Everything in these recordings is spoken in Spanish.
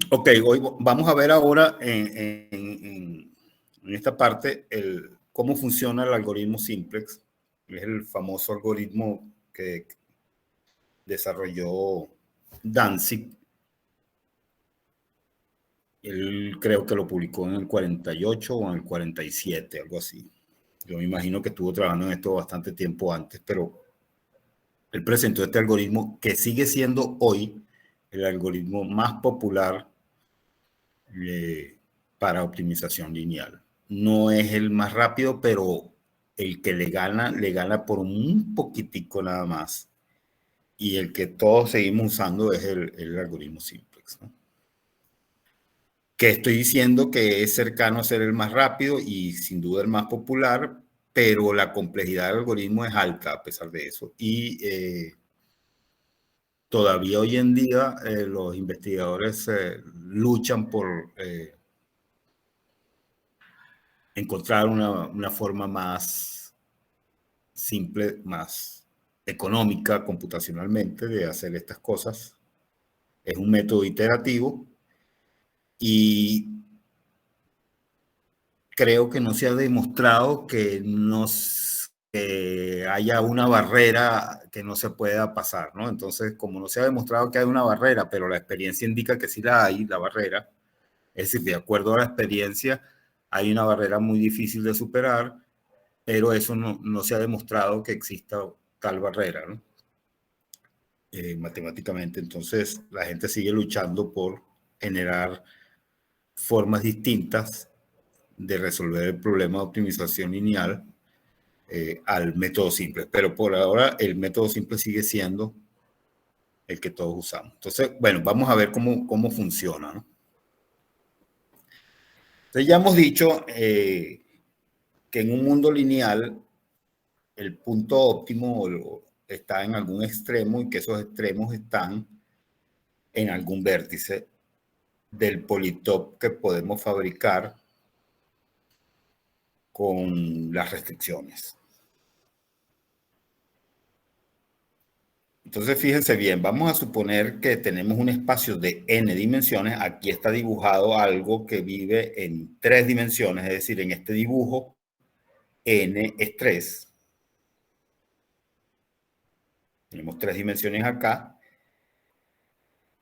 Ok, hoy vamos a ver ahora en esta parte cómo funciona el algoritmo simplex. Es el famoso algoritmo que desarrolló Danzig. Él creo que lo publicó en el 48 o en el 47, algo así. Yo me imagino que estuvo trabajando en esto bastante tiempo antes, pero él presentó este algoritmo que sigue siendo hoy el algoritmo más popular para optimización lineal. No es el más rápido, pero el que le gana por un poquitico nada más. Y el que todos seguimos usando es el algoritmo simplex, ¿no? Que estoy diciendo que es cercano a ser el más rápido y sin duda el más popular, pero la complejidad del algoritmo es alta a pesar de eso. Y todavía hoy en día los investigadores luchan por encontrar una forma más simple, más económica computacionalmente de hacer estas cosas. Es un método iterativo y creo que no se ha demostrado que haya una barrera que no se pueda pasar, ¿no? Entonces, como no se ha demostrado que hay una barrera, pero la experiencia indica que sí la hay, la barrera, es decir, de acuerdo a la experiencia, hay una barrera muy difícil de superar, pero eso no se ha demostrado que exista tal barrera, ¿no? Matemáticamente. Entonces, la gente sigue luchando por generar formas distintas de resolver el problema de optimización lineal al método simple. Pero por ahora, el método simple sigue siendo el que todos usamos. Entonces, bueno, vamos a ver cómo funciona, ¿no? Entonces, ya hemos dicho que en un mundo lineal el punto óptimo está en algún extremo y que esos extremos están en algún vértice del politop que podemos fabricar con las restricciones. Entonces, fíjense bien, vamos a suponer que tenemos un espacio de n dimensiones. Aquí está dibujado algo que vive en 3 dimensiones, es decir, en este dibujo n es 3. Tenemos 3 dimensiones acá.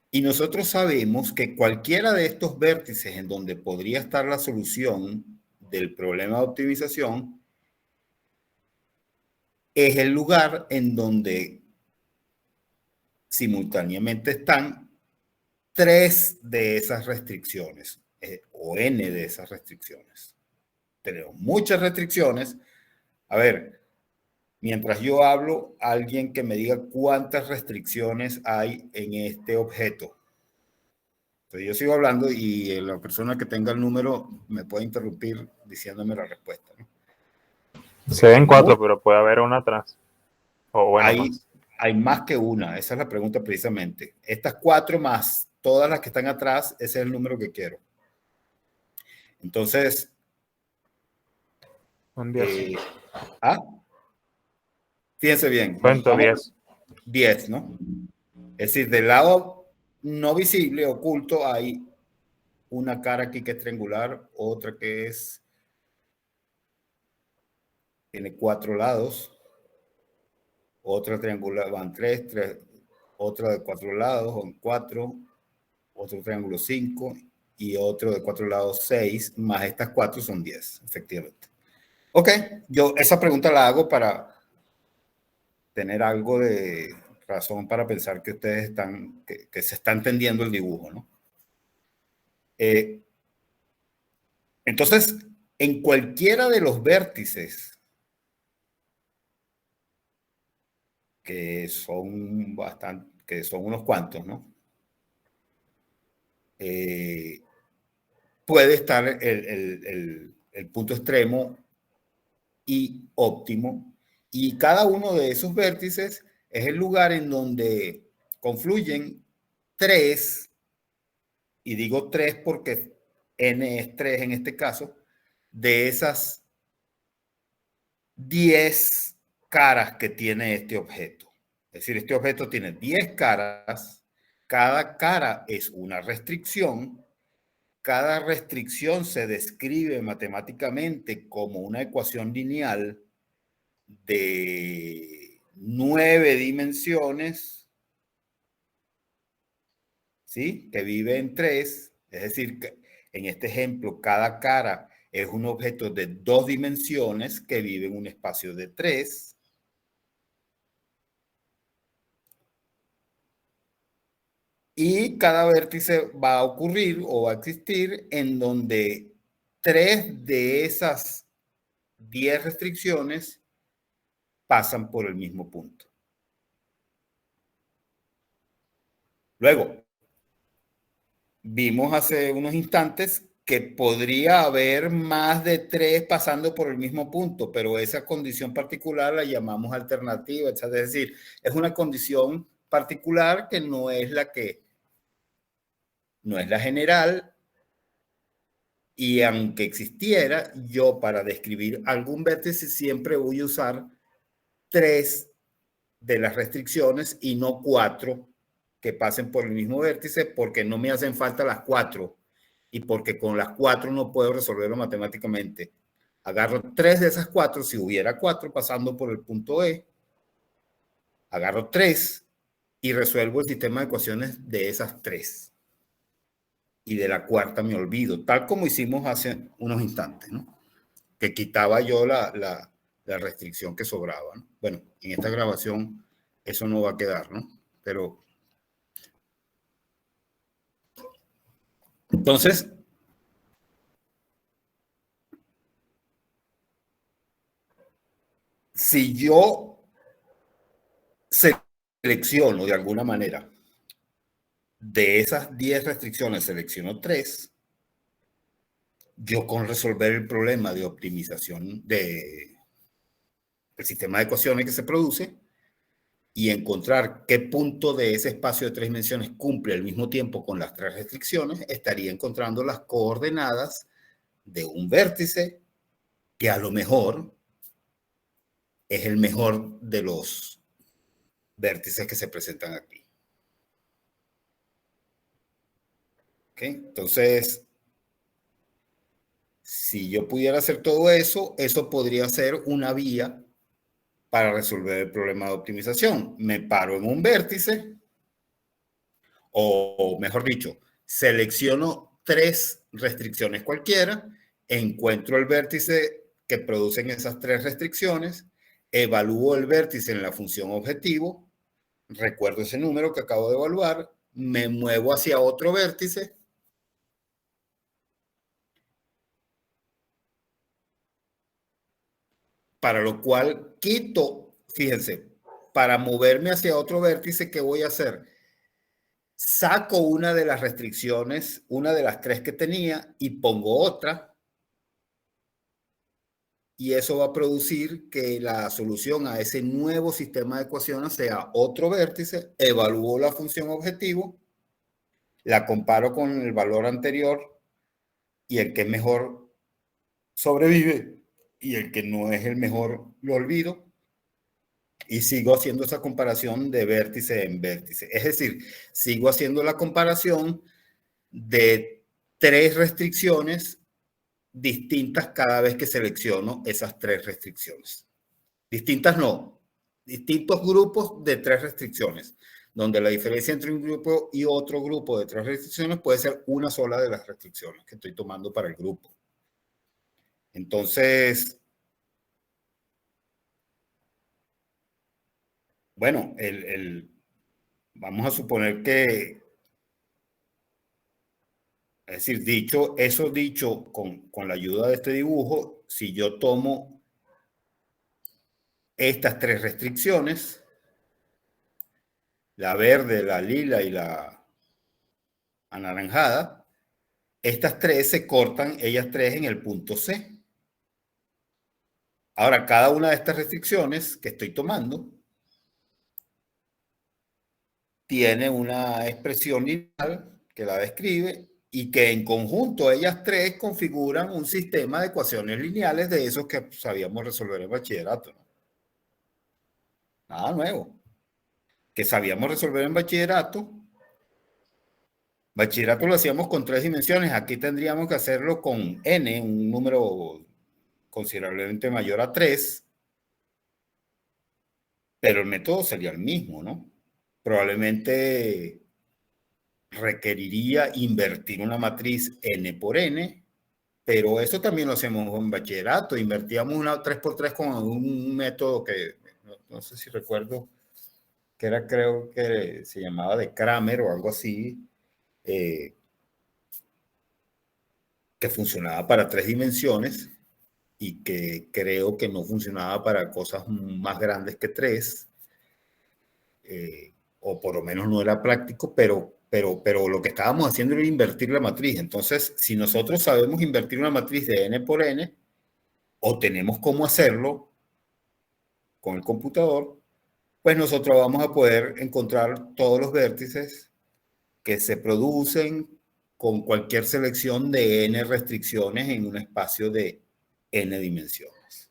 Y nosotros sabemos que cualquiera de estos vértices en donde podría estar la solución del problema de optimización es el lugar en donde simultáneamente están 3 de esas restricciones o n de esas restricciones. Tenemos muchas restricciones. A ver, mientras yo hablo, alguien que me diga cuántas restricciones hay en este objeto. Entonces yo sigo hablando y la persona que tenga el número me puede interrumpir diciéndome la respuesta, ¿no? Se ven 4, pero puede haber una atrás. O bueno, más. Hay más que una, esa es la pregunta precisamente. Estas 4 más todas las que están atrás, ese es el número que quiero. Entonces, Un 10. Fíjense bien. Cuento 10. 10, ¿no? Es decir, del lado no visible, oculto, hay una cara aquí que es triangular, otra que tiene 4 lados, otra triangular, van 3, otra de 4 lados, van 4, otro triángulo 5 y otro de 4 lados 6, más estas 4 son 10, efectivamente. Ok, yo esa pregunta la hago para tener algo de razón para pensar que ustedes están, que se está entendiendo el dibujo, ¿no? Entonces, en cualquiera de los vértices, que son bastante, que son unos cuantos, ¿no? Puede estar el punto extremo y óptimo, y cada uno de esos vértices es el lugar en donde confluyen 3, y digo 3 porque n es 3 en este caso, de esas 10 caras que tiene este objeto. Es decir, este objeto tiene 10 caras cada cara es una restricción. Cada restricción se describe matemáticamente como una ecuación lineal de 9 dimensiones, ¿sí? Que vive en 3, es decir, que en este ejemplo, cada cara es un objeto de 2 dimensiones que vive en un espacio de 3. Y cada vértice va a ocurrir o va a existir en donde 3 de esas 10 restricciones pasan por el mismo punto. Luego, vimos hace unos instantes que podría haber más de 3 pasando por el mismo punto, pero esa condición particular la llamamos alternativa, es decir, es una condición particular que no es la general, y aunque existiera, yo para describir algún vértice siempre voy a usar 3 de las restricciones y no 4 que pasen por el mismo vértice, porque no me hacen falta las 4 y porque con las 4 no puedo resolverlo matemáticamente. Agarro 3 de esas 4, si hubiera 4 pasando por el punto E, agarro 3 y resuelvo el sistema de ecuaciones de esas 3. Y de la cuarta me olvido, tal como hicimos hace unos instantes, ¿no? Que quitaba yo la restricción que sobraba, ¿no? Bueno, en esta grabación eso no va a quedar, ¿no? Pero entonces, si yo selecciono de alguna manera de esas 10 restricciones, selecciono 3, yo con resolver el problema de optimización del sistema de ecuaciones que se produce y encontrar qué punto de ese espacio de 3 dimensiones cumple al mismo tiempo con las 3 restricciones, estaría encontrando las coordenadas de un vértice que a lo mejor es el mejor de los vértices que se presentan aquí. ¿Okay? Entonces, si yo pudiera hacer todo eso, eso podría ser una vía para resolver el problema de optimización. Me paro en un vértice, o mejor dicho, selecciono 3 restricciones cualquiera, encuentro el vértice que producen esas 3 restricciones, evalúo el vértice en la función objetivo, recuerdo ese número que acabo de evaluar, me muevo hacia otro vértice, para lo cual quito, fíjense, para moverme hacia otro vértice, ¿qué voy a hacer? Saco una de las restricciones, una de las 3 que tenía, y pongo otra, y eso va a producir que la solución a ese nuevo sistema de ecuaciones sea otro vértice, evalúo la función objetivo, la comparo con el valor anterior, y el que es mejor sobrevive, y el que no es el mejor lo olvido, y sigo haciendo esa comparación de vértice en vértice. Es decir, sigo haciendo la comparación de 3 restricciones distintas cada vez que selecciono esas 3 restricciones. Distintas no, distintos grupos de 3 restricciones, donde la diferencia entre un grupo y otro grupo de 3 restricciones puede ser una sola de las restricciones que estoy tomando para el grupo. Entonces, bueno, vamos a suponer que, es decir, dicho con la ayuda de este dibujo, si yo tomo estas 3 restricciones, la verde, la lila y la anaranjada, estas 3 se cortan, ellas 3 en el punto C. Ahora, cada una de estas restricciones que estoy tomando tiene una expresión lineal que la describe y que en conjunto ellas 3 configuran un sistema de ecuaciones lineales de esos que sabíamos resolver en bachillerato, ¿no? Nada nuevo. Que sabíamos resolver en bachillerato Bachillerato lo hacíamos con 3 dimensiones. Aquí tendríamos que hacerlo con n, un número considerablemente mayor a 3, pero el método sería el mismo, ¿no? Probablemente requeriría invertir una matriz n por n, pero eso también lo hacemos en bachillerato. Invertíamos una 3x3 con un método que no sé si recuerdo, que era, creo que se llamaba de Kramer o algo así, que funcionaba para 3 dimensiones y que creo que no funcionaba para cosas más grandes que 3, o por lo menos no era práctico, pero lo que estábamos haciendo era invertir la matriz. Entonces, si nosotros sabemos invertir una matriz de n por n, o tenemos cómo hacerlo con el computador, pues nosotros vamos a poder encontrar todos los vértices que se producen con cualquier selección de n restricciones en un espacio de n dimensiones.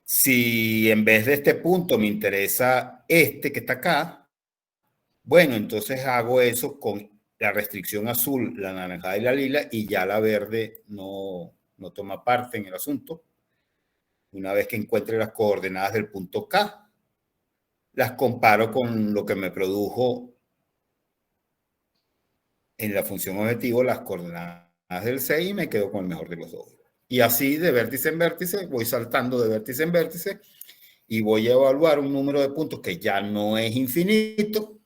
Si en vez de este punto me interesa este que está acá, bueno, entonces hago eso con la restricción azul, la naranja y la lila, y ya la verde no toma parte en el asunto. Una vez que encuentre las coordenadas del punto K, las comparo con lo que me produjo en la función objetivo, las coordenadas del 6, y me quedo con el mejor de los dos. Y así de vértice en vértice, voy saltando de vértice en vértice y voy a evaluar un número de puntos que ya no es infinito,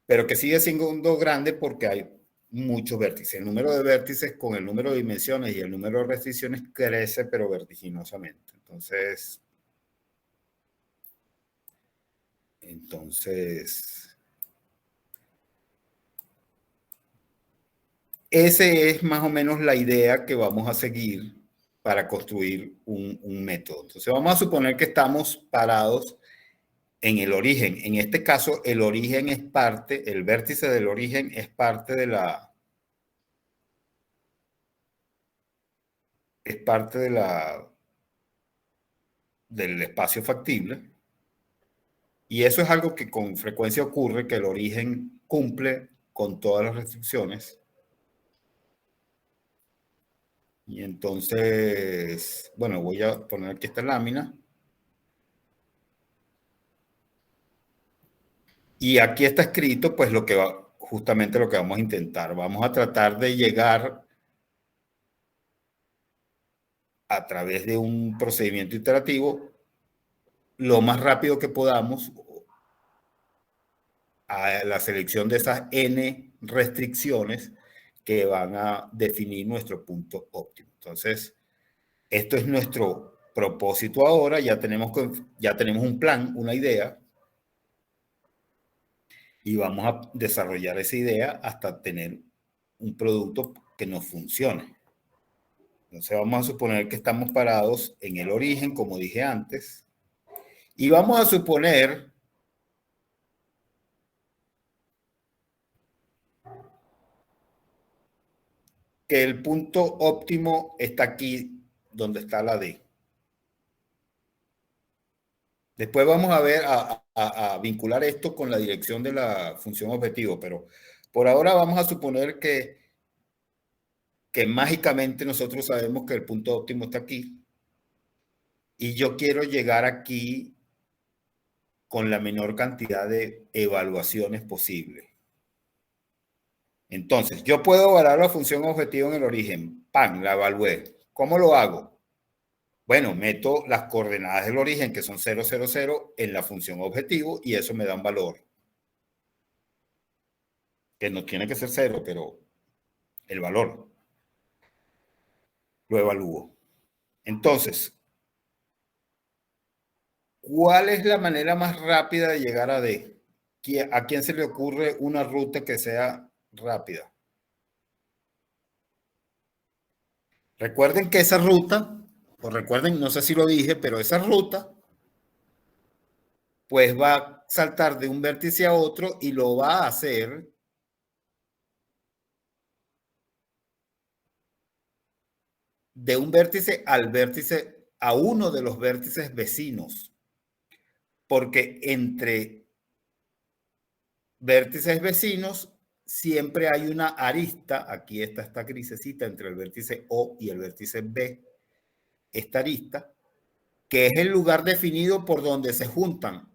pero que sigue siendo grande porque hay muchos vértices. El número de vértices con el número de dimensiones y el número de restricciones crece, pero vertiginosamente. Entonces, esa es más o menos la idea que vamos a seguir para construir un método. Entonces, vamos a suponer que estamos parados en el origen. En este caso, el origen es parte, el vértice del origen es parte de del espacio factible. Y eso es algo que con frecuencia ocurre, que el origen cumple con todas las restricciones. Y entonces, bueno, voy a poner aquí esta lámina. Y aquí está escrito, pues, justamente lo que vamos a intentar. Vamos a tratar de llegar a través de un procedimiento iterativo lo más rápido que podamos a la selección de esas n restricciones que van a definir nuestro punto óptimo. Entonces, esto es nuestro propósito ahora. Ya tenemos un plan, una idea, y vamos a desarrollar esa idea hasta tener un producto que nos funcione. Entonces vamos a suponer que estamos parados en el origen, como dije antes, y vamos a suponer que el punto óptimo está aquí, donde está la D. Después vamos a ver, a vincular esto con la dirección de la función objetivo, pero por ahora vamos a suponer que mágicamente nosotros sabemos que el punto óptimo está aquí, y yo quiero llegar aquí con la menor cantidad de evaluaciones posible. Entonces, yo puedo evaluar la función objetivo en el origen. ¡Pam! La evalué. ¿Cómo lo hago? Bueno, meto las coordenadas del origen, que son 0, 0, 0, en la función objetivo, y eso me da un valor. Que no tiene que ser 0, pero el valor. Lo evalúo. Entonces, ¿cuál es la manera más rápida de llegar a D? ¿A quién se le ocurre una ruta que sea rápida? Recuerden que esa ruta, o recuerden, no sé si lo dije, pero esa ruta, pues va a saltar de un vértice a otro y lo va a hacer de un vértice al vértice, a uno de los vértices vecinos. porque entre vértices vecinos siempre hay una arista, aquí está esta grisecita entre el vértice O y el vértice B, esta arista, que es el lugar definido por donde se juntan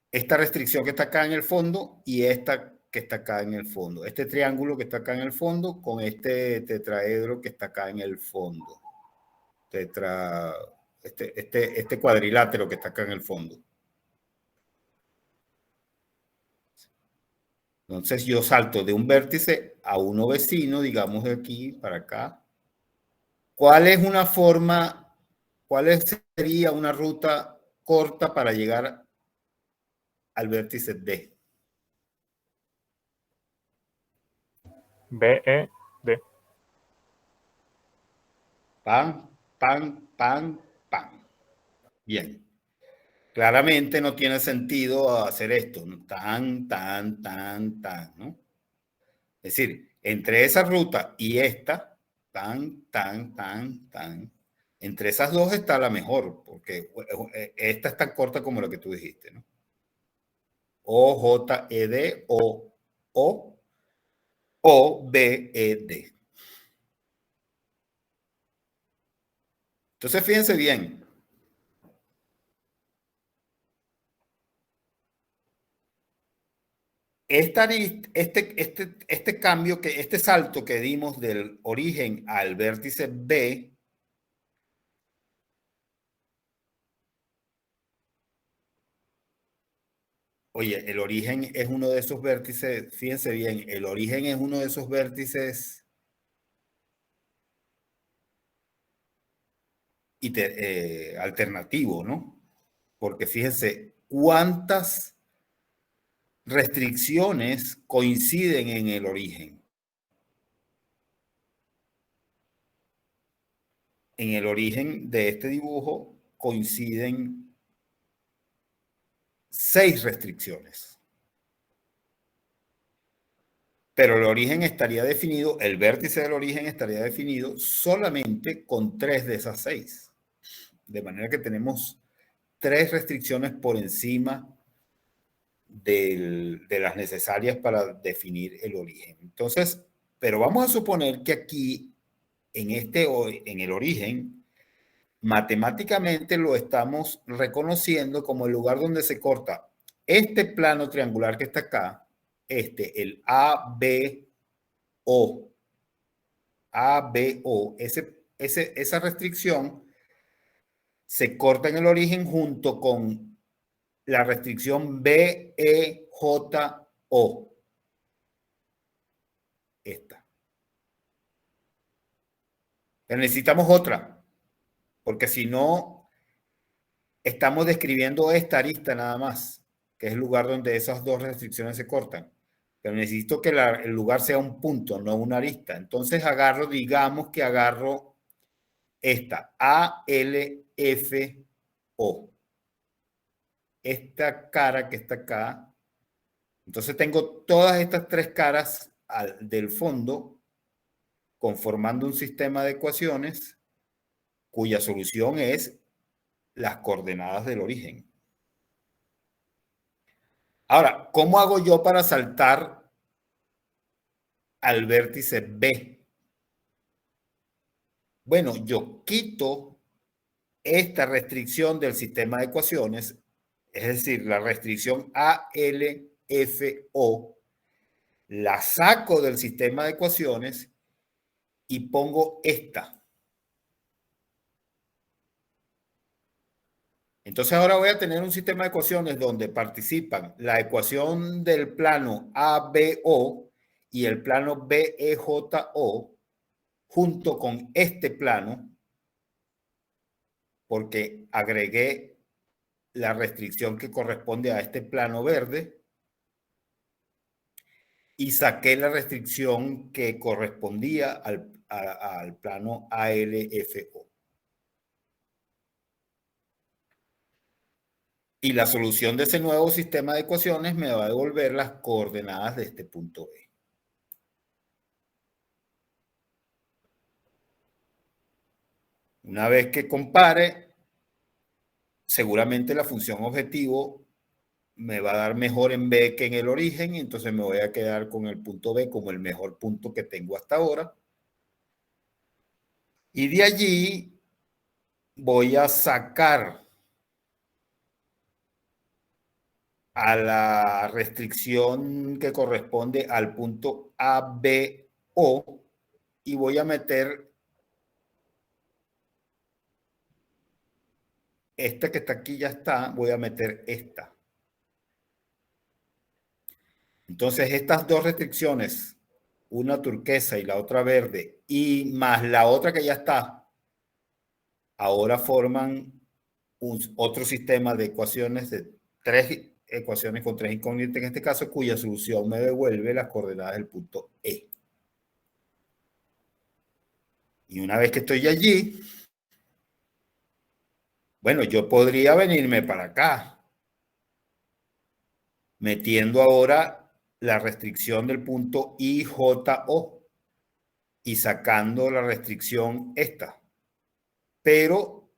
esta restricción que está acá en el fondo y esta que está acá en el fondo. Este triángulo que está acá en el fondo con este tetraedro que está acá en el fondo. Este cuadrilátero que está acá en el fondo. Entonces yo salto de un vértice a uno vecino, digamos de aquí para acá. ¿Cuál sería una ruta corta para llegar al vértice D? BED. Pan, pan, pan, pan. Bien. Claramente no tiene sentido hacer esto, ¿no? Tan, tan, tan, tan, ¿no? Es decir, entre esa ruta y esta, tan, tan, tan, tan, entre esas dos está la mejor, porque esta es tan corta como la que tú dijiste, ¿no? O, J, E, D, O, B, E, D. Entonces, fíjense bien. Este cambio, este salto que dimos del origen al vértice B, oye, el origen es uno de esos vértices, fíjense bien, el origen es uno de esos vértices alternativo, ¿no? Porque fíjense cuántas restricciones coinciden en el origen. En el origen de este dibujo coinciden 6 restricciones. Pero el origen estaría definido, el vértice del origen estaría definido solamente con 3 de esas 6. De manera que tenemos 3 restricciones por encima de las necesarias para definir el origen. Entonces, pero vamos a suponer que aquí, en el origen, matemáticamente lo estamos reconociendo como el lugar donde se corta este plano triangular que está acá, el ABO, esa restricción se corta en el origen junto con la restricción BEJO. Esta. Pero necesitamos otra, porque si no, estamos describiendo esta arista nada más, que es el lugar donde esas dos restricciones se cortan. Pero necesito que el lugar sea un punto, no una arista. Entonces digamos que agarro esta, ALFO. Esta cara que está acá. Entonces tengo todas estas 3 caras del fondo conformando un sistema de ecuaciones cuya solución es las coordenadas del origen. Ahora, ¿cómo hago yo para saltar al vértice B? Bueno, yo quito esta restricción del sistema de ecuaciones, es decir, la restricción ALFO, la saco del sistema de ecuaciones y pongo esta. Entonces ahora voy a tener un sistema de ecuaciones donde participan la ecuación del plano ABO y el plano BEJO junto con este plano, porque agregué la restricción que corresponde a este plano verde y saqué la restricción que correspondía al plano ALFO. Y la solución de ese nuevo sistema de ecuaciones me va a devolver las coordenadas de este punto B. Una vez que compare, seguramente la función objetivo me va a dar mejor en B que en el origen, y entonces me voy a quedar con el punto B como el mejor punto que tengo hasta ahora. Y de allí voy a sacar a la restricción que corresponde al punto ABO y voy a meter esta que está aquí, ya está, voy a meter esta. Entonces estas dos restricciones, una turquesa y la otra verde, y más la otra que ya está, ahora forman otro sistema de ecuaciones, de 3 ecuaciones con 3 incógnitas en este caso, cuya solución me devuelve las coordenadas del punto E. Y una vez que estoy allí, bueno, yo podría venirme para acá, metiendo ahora la restricción del punto IJO y sacando la restricción esta. Pero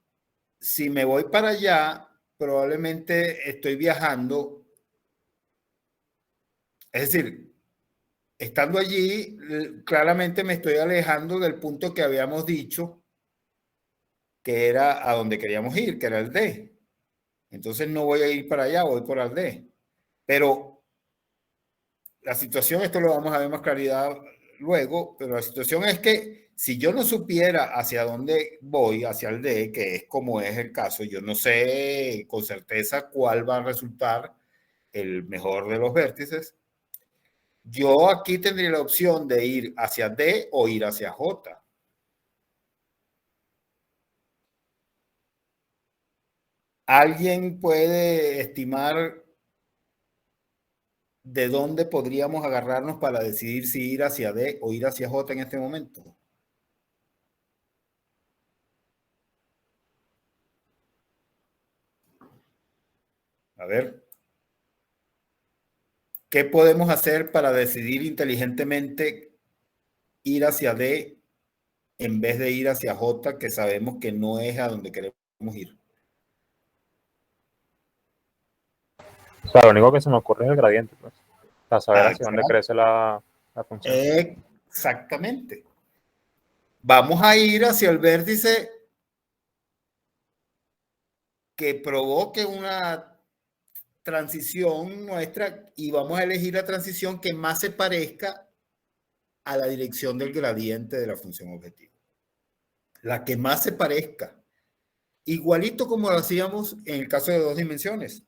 si me voy para allá, probablemente estoy viajando. Es decir, estando allí, claramente me estoy alejando del punto que habíamos dicho que era a donde queríamos ir, que era el D. Entonces no voy a ir para allá, voy por el D. Pero la situación, esto lo vamos a ver más claridad luego, pero la situación es que si yo no supiera hacia dónde voy, hacia el D, que es como es el caso, yo no sé con certeza cuál va a resultar el mejor de los vértices, yo aquí tendría la opción de ir hacia D o ir hacia J. ¿Alguien puede estimar de dónde podríamos agarrarnos para decidir si ir hacia D o ir hacia J en este momento? A ver, ¿qué podemos hacer para decidir inteligentemente ir hacia D en vez de ir hacia J, que sabemos que no es a donde queremos ir? O sea, lo único que se me ocurre es el gradiente, pues. Para saber hacia dónde Exacto. crece la función. Exactamente. Vamos a ir hacia el vértice que provoque una transición nuestra y vamos a elegir la transición que más se parezca a la dirección del gradiente de la función objetivo. La que más se parezca. Igualito como lo hacíamos en el caso de dos dimensiones.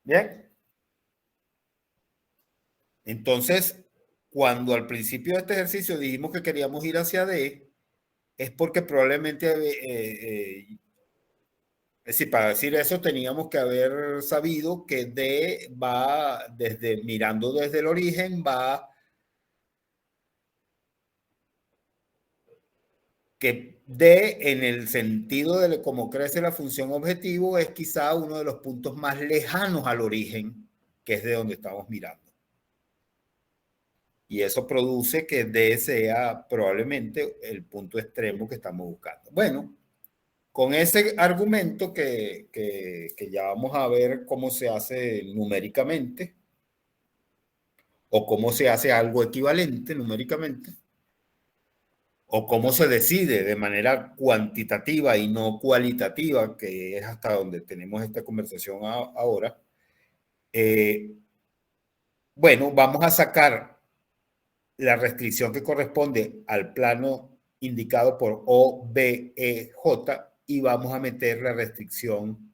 Bien. Entonces, cuando al principio de este ejercicio dijimos que queríamos ir hacia D, es porque probablemente, es decir, para decir eso teníamos que haber sabido que D va desde, mirando desde el origen, va que D en el sentido de cómo crece la función objetivo es quizá uno de los puntos más lejanos al origen, que es de donde estamos mirando. Y eso produce que D sea probablemente el punto extremo que estamos buscando. Bueno, con ese argumento que ya vamos a ver cómo se hace numéricamente o cómo se hace algo equivalente numéricamente o cómo se decide de manera cuantitativa y no cualitativa, que es hasta donde tenemos esta conversación ahora. Bueno, vamos a sacar la restricción que corresponde al plano indicado por OBEJ y vamos a meter la restricción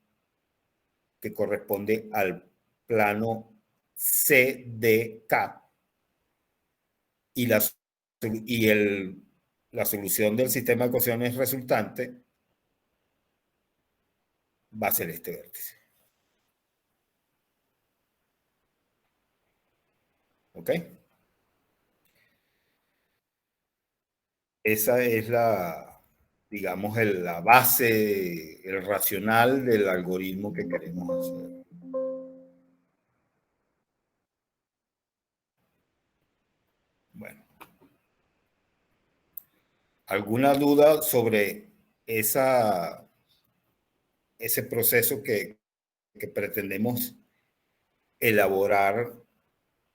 que corresponde al plano CDK y la solución del sistema de ecuaciones resultante va a ser este vértice. ¿Ok? Esa es digamos, la base, el racional del algoritmo que queremos hacer. Bueno. ¿Alguna duda sobre ese proceso que pretendemos elaborar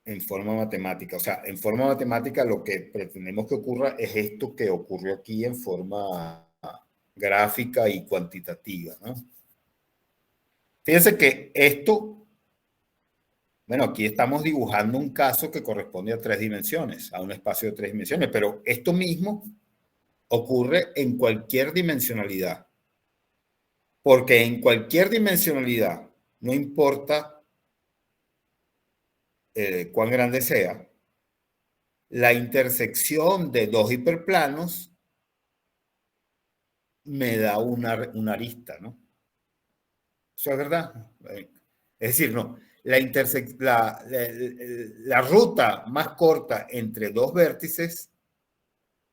en forma matemática? O sea, en forma matemática lo que pretendemos que ocurra es esto que ocurrió aquí en forma gráfica y cuantitativa, ¿no? Fíjense que esto, bueno, aquí estamos dibujando un caso que corresponde a 3 dimensiones, a un espacio de 3 dimensiones, pero esto mismo ocurre en cualquier dimensionalidad. Porque en cualquier dimensionalidad, no importa cuán grande sea, la intersección de 2 hiperplanos me da una arista, ¿no? Eso es verdad. Es decir, no, la ruta más corta entre 2 vértices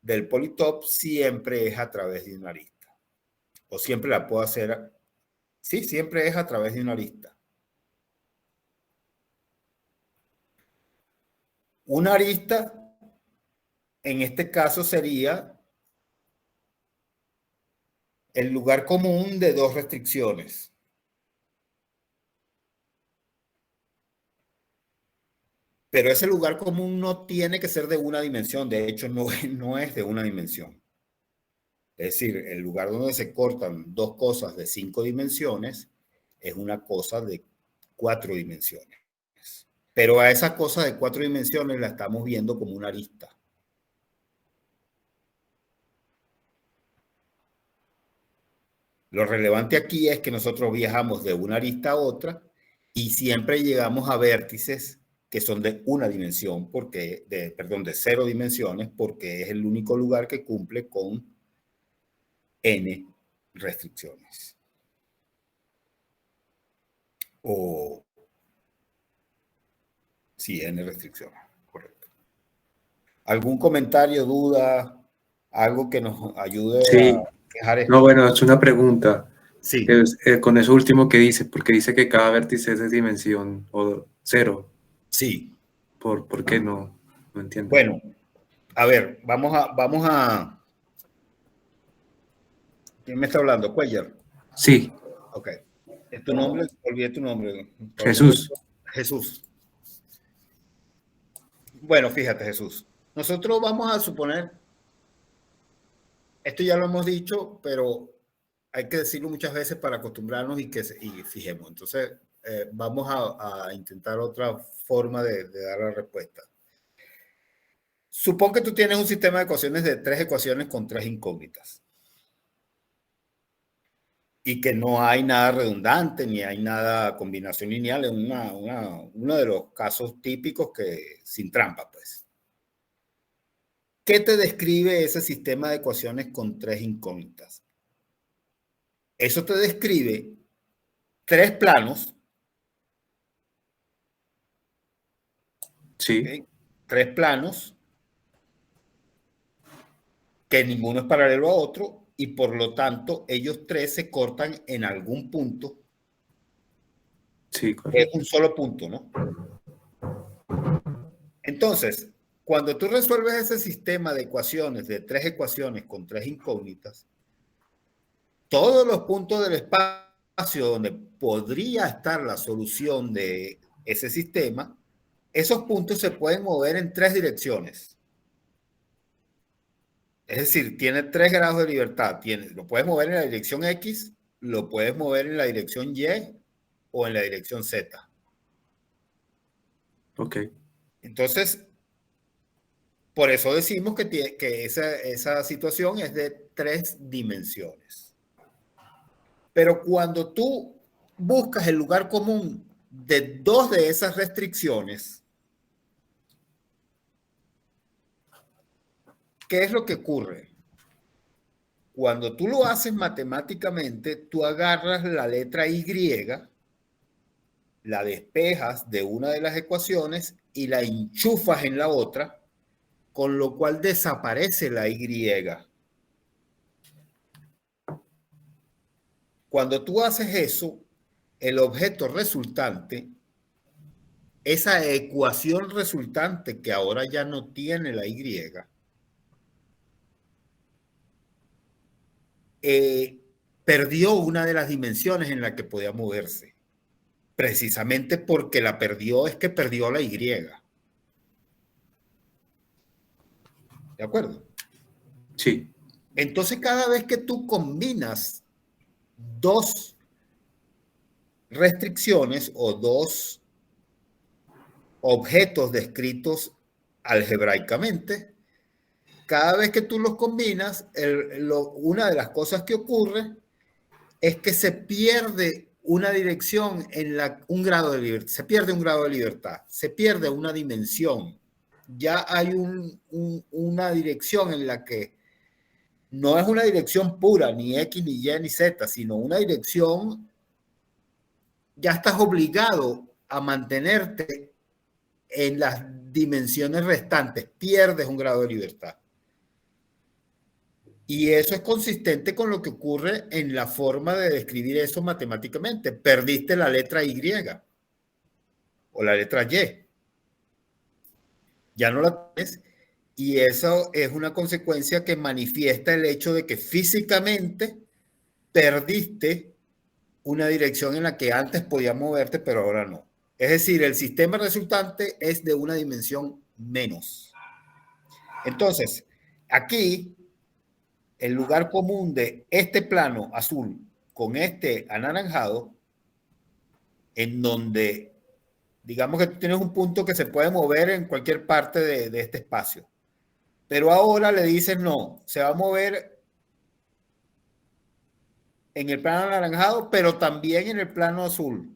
del politop siempre es a través de una arista. O siempre la puedo hacer, sí, siempre es a través de una arista. Una arista, en este caso, sería el lugar común de 2 restricciones. Pero ese lugar común no tiene que ser de una dimensión. De hecho, no es de una dimensión. Es decir, el lugar donde se cortan 2 cosas de 5 dimensiones es una cosa de 4 dimensiones. Pero a esa cosa de 4 dimensiones la estamos viendo como una arista. Lo relevante aquí es que nosotros viajamos de una arista a otra y siempre llegamos a vértices que son de una dimensión, de 0 dimensiones, porque es el único lugar que cumple con n restricciones. O sí, n restricciones, correcto. ¿Algún comentario, duda, algo que nos ayude Sí. a dejar esto? No, bueno, es una pregunta. Sí. Con eso último que dice, porque dice que cada vértice es de dimensión o 0. Sí. ¿Por qué no? No entiendo. Bueno, a ver, vamos a... ¿Quién me está hablando? ¿Cuellar? Sí. Ok. ¿Es tu nombre? Olvidé tu nombre. Jesús. Jesús. Bueno, fíjate, Jesús. Nosotros vamos a suponer, esto ya lo hemos dicho, pero hay que decirlo muchas veces para acostumbrarnos y fijemos. Entonces, vamos a intentar otra forma de dar la respuesta. Supón que tú tienes un sistema de ecuaciones de 3 ecuaciones con 3 incógnitas. Y que no hay nada redundante, ni hay nada combinación lineal, es uno de los casos típicos que sin trampa, pues. ¿Qué te describe ese sistema de ecuaciones con 3 incógnitas? Eso te describe 3 planos. Sí. ¿Okay? 3 planos que ninguno es paralelo a otro y por lo tanto ellos 3 se cortan en algún punto. Sí, correcto. Es un solo punto, ¿no? Entonces, cuando tú resuelves ese sistema de ecuaciones, de 3 ecuaciones con 3 incógnitas, todos los puntos del espacio donde podría estar la solución de ese sistema, esos puntos se pueden mover en 3 direcciones. Es decir, tiene 3 grados de libertad. Lo puedes mover en la dirección X, lo puedes mover en la dirección Y o en la dirección Z. Ok. Entonces, por eso decimos que esa situación es de 3 dimensiones. Pero cuando tú buscas el lugar común de 2 de esas restricciones, ¿qué es lo que ocurre? Cuando tú lo haces matemáticamente, tú agarras la letra Y, la despejas de una de las ecuaciones y la enchufas en la otra, con lo cual desaparece la Y. Cuando tú haces eso, el objeto resultante, esa ecuación resultante que ahora ya no tiene la Y, perdió una de las dimensiones en la que podía moverse. Precisamente porque la perdió, es que perdió la Y. ¿De acuerdo? Sí. Entonces, cada vez que tú combinas dos restricciones o dos objetos descritos algebraicamente, cada vez que tú los combinas, una de las cosas que ocurre es que se pierde una dirección un grado de libertad, se pierde un grado de libertad, se pierde una dimensión. Ya hay una dirección en la que no es una dirección pura, ni X, ni Y, ni Z, sino una dirección, ya estás obligado a mantenerte en las dimensiones restantes, pierdes un grado de libertad. Y eso es consistente con lo que ocurre en la forma de describir eso matemáticamente. Perdiste la letra Y o la letra Y. Ya no la tienes. Y eso es una consecuencia que manifiesta el hecho de que físicamente perdiste una dirección en la que antes podías moverte, pero ahora no. Es decir, el sistema resultante es de una dimensión menos. Entonces, aquí, el lugar común de este plano azul con este anaranjado, en donde digamos que tú tienes un punto que se puede mover en cualquier parte de este espacio, pero ahora le dices no, se va a mover en el plano anaranjado, pero también en el plano azul.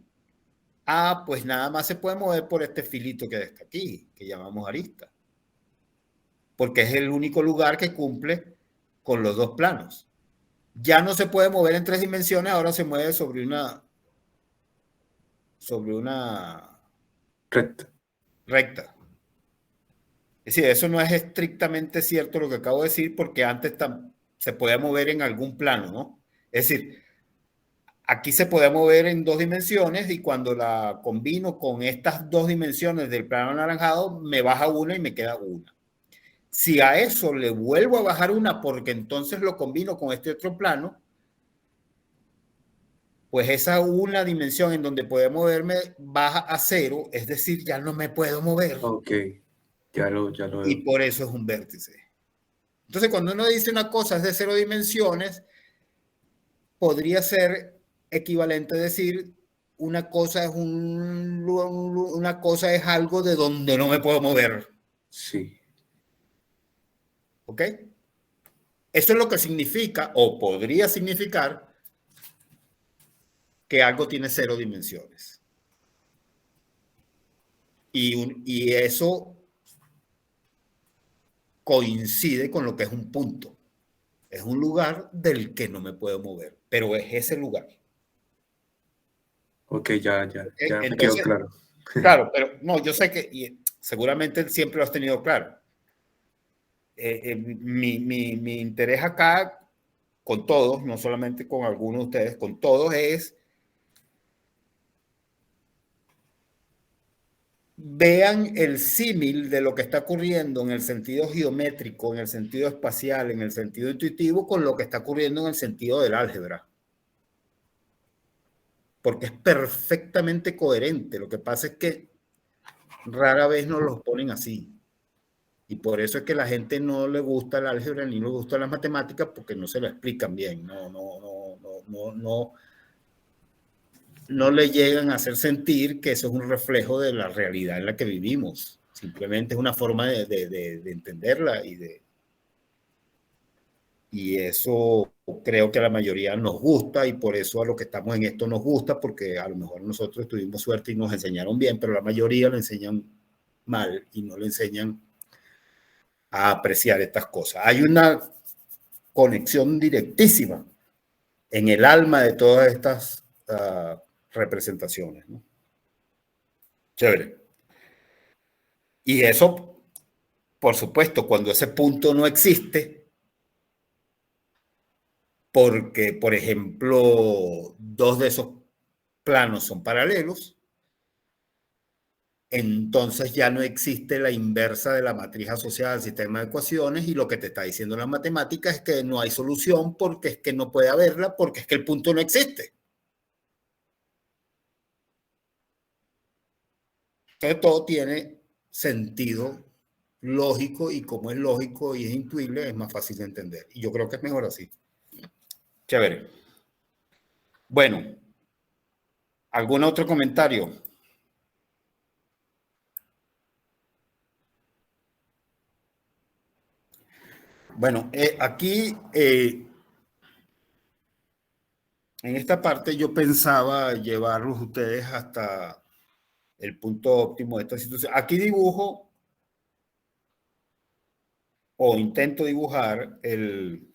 Ah, pues nada más se puede mover por este filito que está aquí, que llamamos arista, porque es el único lugar que cumple con los dos planos. Ya no se puede mover en 3 dimensiones, ahora se mueve sobre una recta. Es decir, eso no es estrictamente cierto lo que acabo de decir, porque antes se podía mover en algún plano, ¿no? Es decir, aquí se podía mover en 2 dimensiones y cuando la combino con estas 2 dimensiones del plano anaranjado, me baja una y me queda una. Si a eso le vuelvo a bajar una porque entonces lo combino con este otro plano, pues esa una dimensión en donde puedo moverme baja a 0, es decir, ya no me puedo mover. Ok, ya lo Y veo. por eso es un vértice. Entonces, cuando uno dice una cosa es de 0 dimensiones, podría ser equivalente a decir una cosa es una cosa es algo de donde no me puedo mover. Sí. ¿Ok? Eso es lo que significa, o podría significar, que algo tiene 0 dimensiones. Y eso coincide con lo que es un punto. Es un lugar del que no me puedo mover, pero es ese lugar. Ok, ya Entonces, me quedó claro. Claro, pero no, yo sé que y seguramente siempre lo has tenido claro. Mi interés acá con todos, no solamente con algunos de ustedes, con todos es vean el símil de lo que está ocurriendo en el sentido geométrico, en el sentido espacial, en el sentido intuitivo, con lo que está ocurriendo en el sentido del álgebra. Porque es perfectamente coherente. Lo que pasa es que rara vez nos los ponen así. Y por eso es que la gente no le gusta el álgebra ni le gusta las matemáticas porque no se lo explican bien. No le llegan a hacer sentir que eso es un reflejo de la realidad en la que vivimos. Simplemente es una forma de entenderla y eso creo que a la mayoría nos gusta y por eso a los que estamos en esto nos gusta, porque a lo mejor nosotros tuvimos suerte y nos enseñaron bien, pero la mayoría lo enseñan mal y no le enseñan a apreciar estas cosas. Hay una conexión directísima en el alma de todas estas representaciones, ¿no? Chévere. Y eso, por supuesto, cuando ese punto no existe, porque, por ejemplo, 2 de esos planos son paralelos, entonces ya no existe la inversa de la matriz asociada al sistema de ecuaciones y lo que te está diciendo la matemática es que no hay solución porque es que no puede haberla, porque es que el punto no existe. Entonces todo tiene sentido lógico y como es lógico y es intuible, es más fácil de entender. Y yo creo que es mejor así. Chévere. Bueno, ¿algún otro comentario? Bueno, aquí en esta parte yo pensaba llevarlos ustedes hasta el punto óptimo de esta situación. Aquí dibujo o intento dibujar el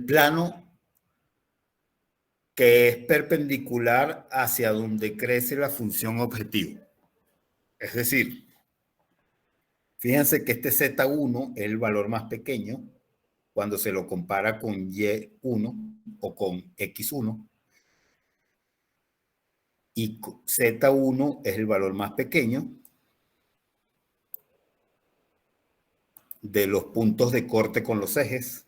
plano que es perpendicular hacia donde crece la función objetivo. Es decir, fíjense que este Z1 es el valor más pequeño cuando se lo compara con Y1 o con X1 y Z1 es el valor más pequeño de los puntos de corte con los ejes.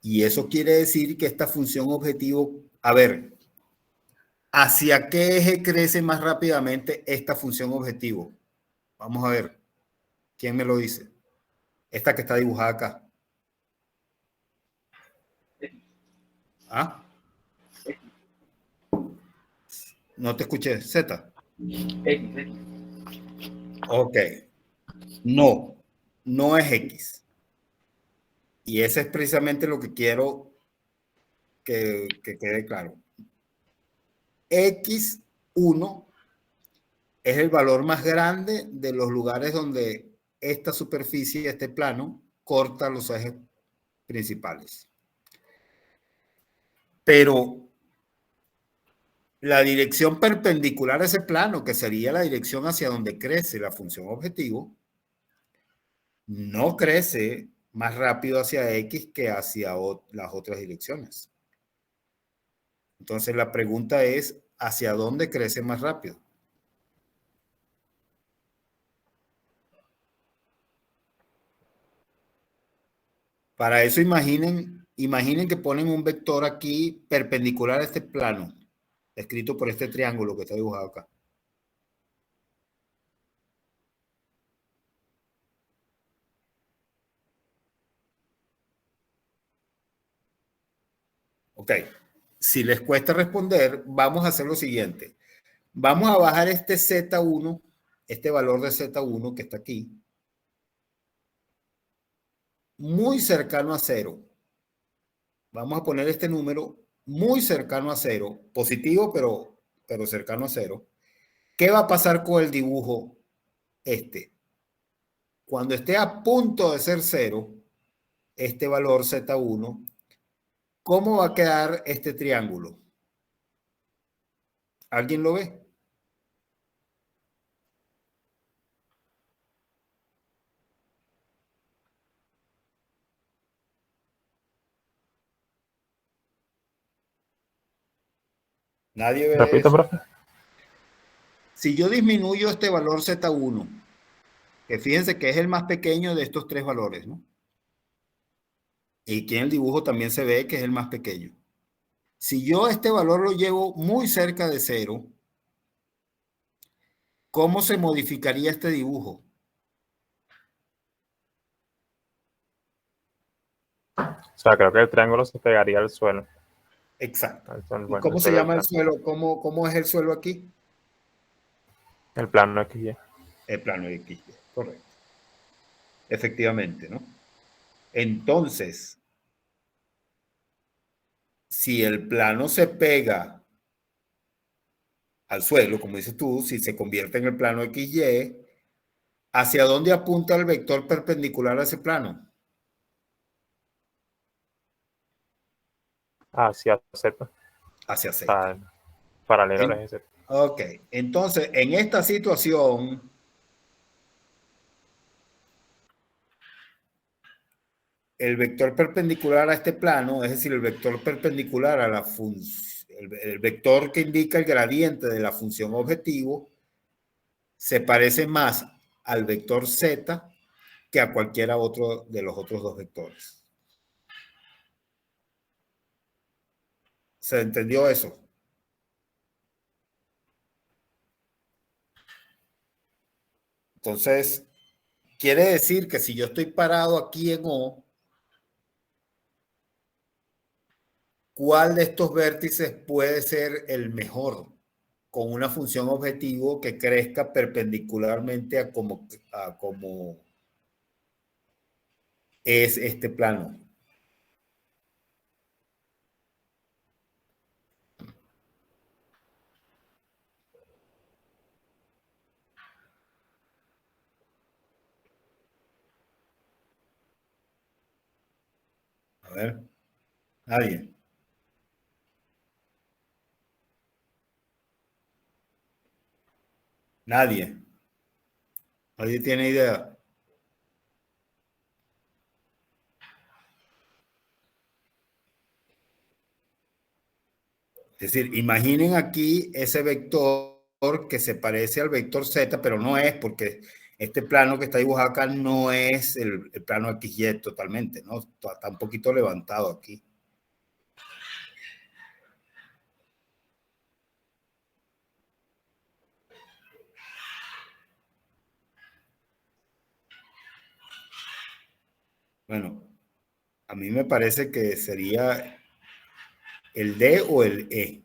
Y eso quiere decir que esta función objetivo, a ver, ¿hacia qué eje crece más rápidamente esta función objetivo? Vamos a ver, ¿quién me lo dice? Esta que está dibujada acá. ¿Ah? No te escuché, Z. Ok. No, no es X. Y ese es precisamente lo que quiero que quede claro. X1 es el valor más grande de los lugares donde esta superficie, este plano, corta los ejes principales. Pero la dirección perpendicular a ese plano, que sería la dirección hacia donde crece la función objetivo, no crece más rápido hacia X que hacia las otras direcciones. Entonces la pregunta es, ¿hacia dónde crece más rápido? Para eso imaginen que ponen un vector aquí perpendicular a este plano, escrito por este triángulo que está dibujado acá. Ok, si les cuesta responder, vamos a hacer lo siguiente. Vamos a bajar este Z1, este valor de Z1 que está aquí, muy cercano a cero. Vamos a poner este número muy cercano a cero, positivo, pero cercano a cero. ¿Qué va a pasar con el dibujo este? Cuando esté a punto de ser cero, este valor Z1, ¿cómo va a quedar este triángulo? ¿Alguien lo ve? Nadie ve Repito, eso. profe. Si yo disminuyo este valor Z1, que fíjense que es el más pequeño de estos tres valores, ¿no? Y aquí en el dibujo también se ve que es el más pequeño. Si yo este valor lo llevo muy cerca de cero, ¿cómo se modificaría este dibujo? O sea, creo que el triángulo se pegaría al suelo. Exacto. ¿Y Bueno, cómo se llama el suelo? ¿Cómo es el suelo aquí? el plano XY. El plano de XY, correcto. Efectivamente, ¿no? Entonces, si el plano se pega al suelo, como dices tú, si se convierte en el plano XY, ¿hacia dónde apunta el vector perpendicular a ese plano? Hacia Z. Hacia Z. Paralelo al eje Z. Ok, entonces en esta situación, el vector perpendicular a este plano, es decir, el vector perpendicular a el vector que indica el gradiente de la función objetivo se parece más al vector z que a cualquiera otro de los otros dos vectores. ¿Se entendió eso? Entonces, quiere decir que si yo estoy parado aquí en O, ¿cuál de estos vértices puede ser el mejor con una función objetivo que crezca perpendicularmente a como es este plano? A ver, nadie. Nadie. Nadie tiene idea. Es decir, imaginen aquí ese vector que se parece al vector z, pero no es, porque este plano que está dibujado acá no es el plano XY totalmente, ¿no? Está un poquito levantado aquí. Bueno, a mí me parece que sería el D o el E,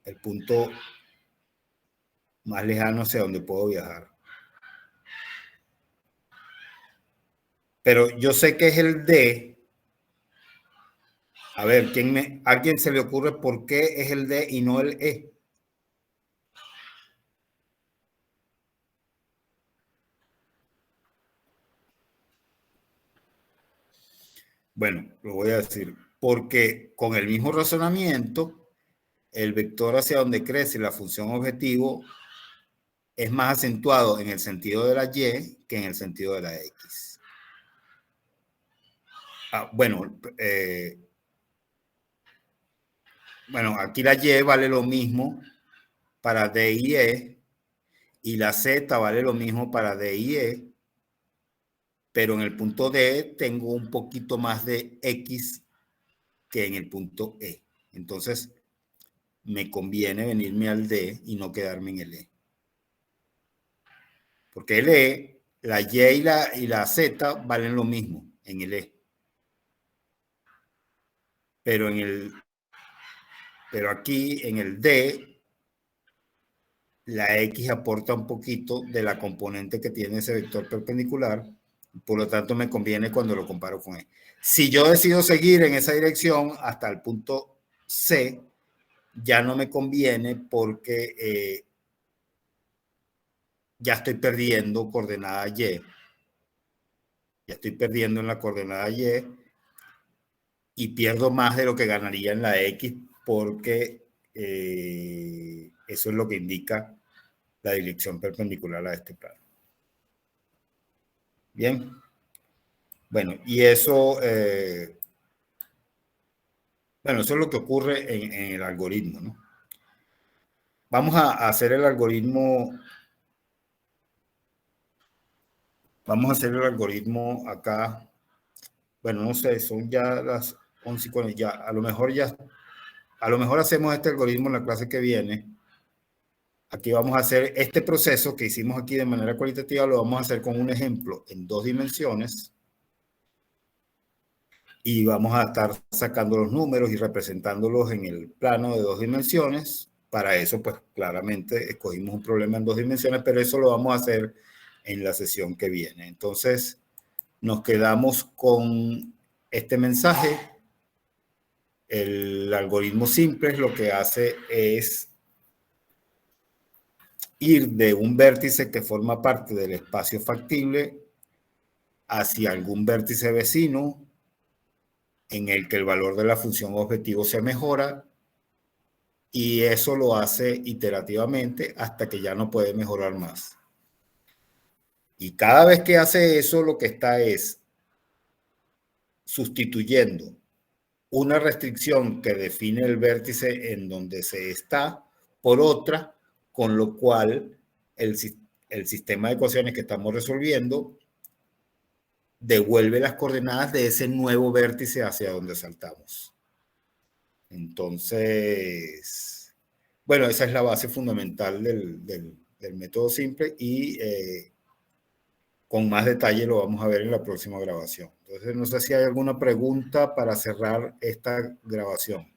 el punto más lejano hacia donde puedo viajar. Pero yo sé que es el D. A ver, ¿a alguien se le ocurre por qué es el D y no el E? Bueno, lo voy a decir. Porque con el mismo razonamiento, el vector hacia donde crece la función objetivo es más acentuado en el sentido de la Y que en el sentido de la X. Bueno, aquí la Y vale lo mismo para D y E, y la Z vale lo mismo para D y E, pero en el punto D tengo un poquito más de X que en el punto E. Entonces, me conviene venirme al D y no quedarme en el E. Porque el E, la Y y la Z valen lo mismo en el E. Pero aquí en el D, la X aporta un poquito de la componente que tiene ese vector perpendicular, por lo tanto me conviene cuando lo comparo con E. Si yo decido seguir en esa dirección hasta el punto C, ya no me conviene porque ya estoy perdiendo coordenada Y. Ya estoy perdiendo en la coordenada y pierdo más de lo que ganaría en la X porque eso es lo que indica la dirección perpendicular a este plano. Bien. Bueno, y eso, eso es lo que ocurre en el algoritmo, ¿no? Vamos a hacer el algoritmo. Vamos a hacer el algoritmo acá. Bueno, no sé, son ya las 11:40. Ya, a lo mejor hacemos este algoritmo en la clase que viene. Aquí vamos a hacer este proceso que hicimos aquí de manera cualitativa, lo vamos a hacer con un ejemplo en 2 dimensiones. Y vamos a estar sacando los números y representándolos en el plano de 2 dimensiones. Para eso, pues claramente escogimos un problema en 2 dimensiones, pero eso lo vamos a hacer en la sesión que viene. Entonces, nos quedamos con este mensaje. El algoritmo simple lo que hace es ir de un vértice que forma parte del espacio factible hacia algún vértice vecino en el que el valor de la función objetivo se mejora, y eso lo hace iterativamente hasta que ya no puede mejorar más. Y cada vez que hace eso, lo que está es sustituyendo una restricción que define el vértice en donde se está por otra, con lo cual el sistema de ecuaciones que estamos resolviendo devuelve las coordenadas de ese nuevo vértice hacia donde saltamos. Entonces, bueno, esa es la base fundamental del método simple y con más detalle lo vamos a ver en la próxima grabación. Entonces, no sé si hay alguna pregunta para cerrar esta grabación.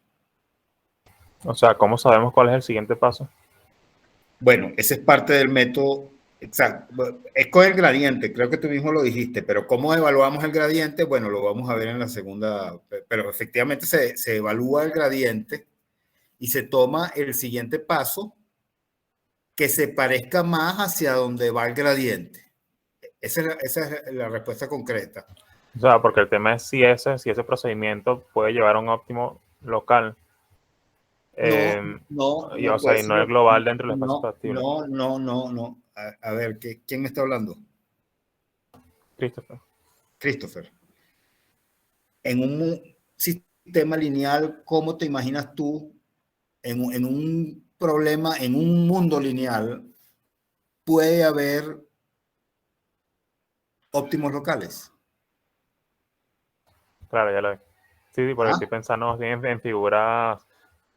O sea, ¿cómo sabemos cuál es el siguiente paso? Bueno, ese es parte del método. Exacto. Es con el gradiente, creo que tú mismo lo dijiste, pero ¿cómo evaluamos el gradiente? Bueno, lo vamos a ver en la segunda, pero efectivamente se evalúa el gradiente y se toma el siguiente paso que se parezca más hacia donde va el gradiente. Esa es la respuesta concreta. O sea, porque el tema es si ese procedimiento puede llevar a un óptimo local. No Y, o sea, puede y ser. no el global dentro del espacio factible. No. A ver, ¿quién me está hablando? Christopher. En un sistema lineal, ¿cómo te imaginas tú en un problema, en un mundo lineal, puede haber óptimos locales? Claro, ya lo vi. Sí, porque estoy pensando en figuras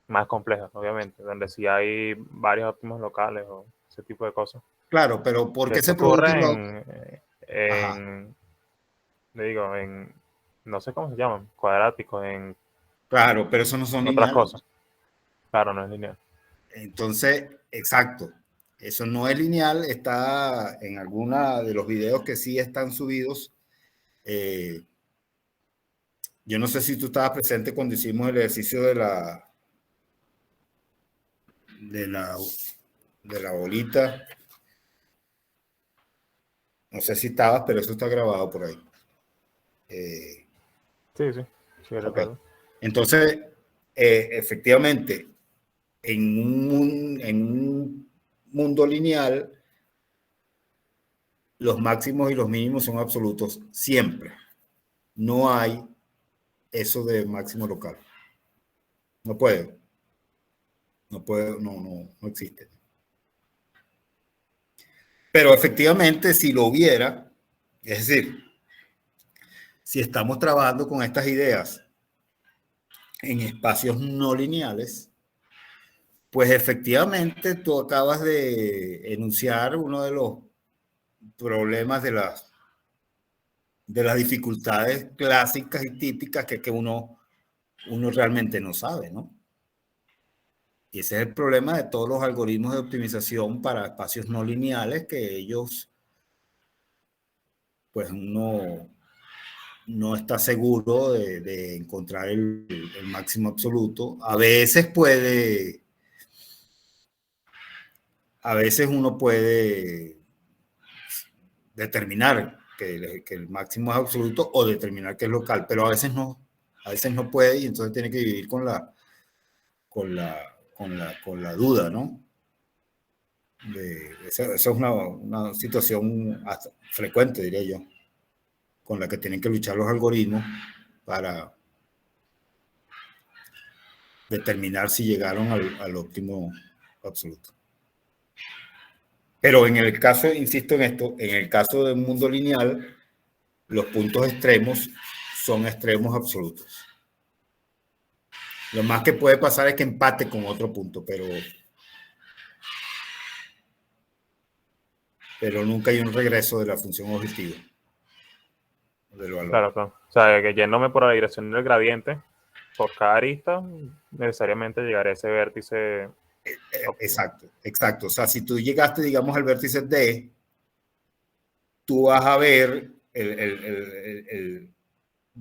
más complejas, obviamente, donde sí hay varios óptimos locales o ese tipo de cosas. Claro, pero ¿por qué Eso se produce no sé cómo se llaman, cuadráticos, Claro, pero eso no son otras lineales. cosas. Claro, no es lineal. Entonces, exacto. Eso no es lineal, está en alguna de los videos que sí están subidos. Yo no sé si tú estabas presente cuando hicimos el ejercicio de la bolita. No sé si estabas, pero eso está grabado por ahí. Sí, Okay. Recuerdo. Entonces, efectivamente, en un mundo lineal, los máximos y los mínimos son absolutos siempre. No hay eso de máximo local. No puede. No existe. Pero efectivamente, si lo hubiera, es decir, si estamos trabajando con estas ideas en espacios no lineales, pues efectivamente tú acabas de enunciar uno de los problemas de las dificultades clásicas y típicas que uno realmente no sabe, ¿no? Y ese es el problema de todos los algoritmos de optimización para espacios no lineales, que ellos, pues no está seguro de encontrar el máximo absoluto. A veces uno puede determinar que el máximo es absoluto o determinar que es local, pero a veces no puede y entonces tiene que vivir con la duda, ¿no? Esa es una situación frecuente, diría yo, con la que tienen que luchar los algoritmos para determinar si llegaron al óptimo absoluto. Pero en el caso, insisto en esto, en el caso de un mundo lineal, los puntos extremos son extremos absolutos. Lo más que puede pasar es que empate con otro punto, pero nunca hay un regreso de la función objetiva. Claro. O sea, que yéndome por la dirección del gradiente, por cada arista, necesariamente llegaré a ese vértice. Exacto. O sea, si tú llegaste, digamos, al vértice D, tú vas a ver, de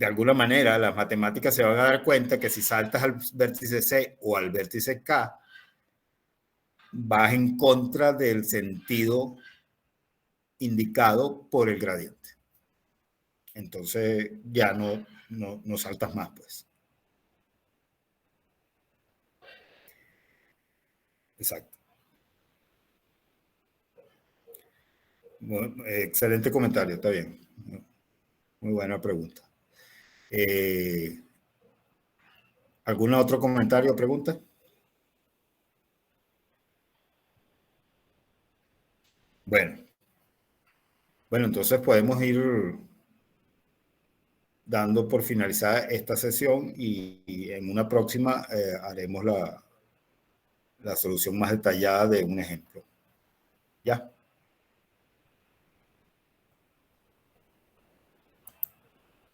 alguna manera, las matemáticas se van a dar cuenta que si saltas al vértice C o al vértice K, vas en contra del sentido indicado por el gradiente. Entonces ya no saltas más, pues. Exacto. Bueno, excelente comentario, está bien. Muy buena pregunta. ¿Algún otro comentario o pregunta? Bueno, entonces podemos ir dando por finalizada esta sesión y en una próxima haremos la solución más detallada de un ejemplo. ¿Ya?